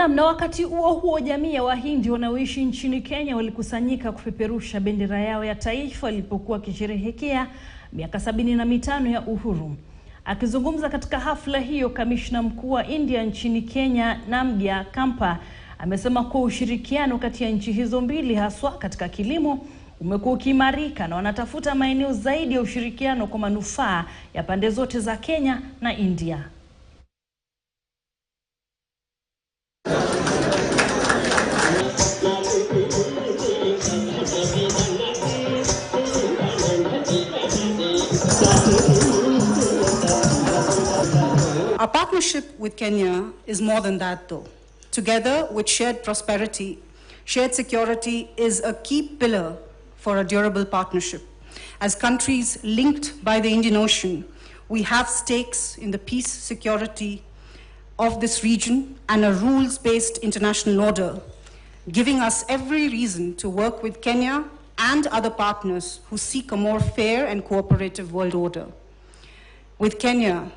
Na wakati huo jamii ya Wahindi wanaoishi nchini Kenya walikusanyika kupeperusha bendera yao ya taifa walipokuwa wakisherehekea miaka 75 ya uhuru. Akizungumza katika hafla hiyo, kamishna mkuu wa India nchini Kenya, Namgya Kampa, amesema kuwa ushirikiano kati ya nchi hizo mbili haswa katika kilimo umekuwa ukiimarika na wanatafuta maeneo zaidi ya ushirikiano kwa manufaa ya pande zote za Kenya na India. Our partnership with Kenya is more than that, though. Together with shared prosperity, shared security is a key pillar for a durable partnership. As countries linked by the Indian Ocean, we have stakes in the peace, security of this region and a rules-based international order, giving us every reason to work with Kenya and other partners who seek a more fair and cooperative world order. With Kenya,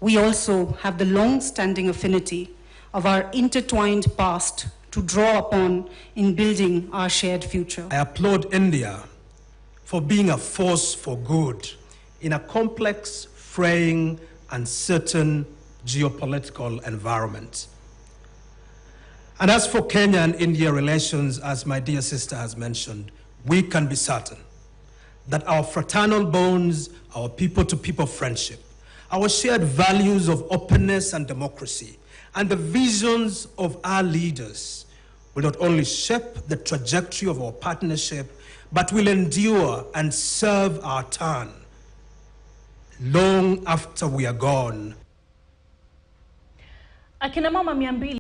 we also have the long-standing affinity of our intertwined past to draw upon in building our shared future. I applaud India for being a force for good in a complex, fraying, uncertain geopolitical environment. And as for Kenya and India relations, as my dear sister has mentioned, we can be certain that our fraternal bonds, our people-to-people friendship, our shared values of openness and democracy, and the visions of our leaders will not only shape the trajectory of our partnership, but will endure and serve our turn long after we are gone. Akina mama 200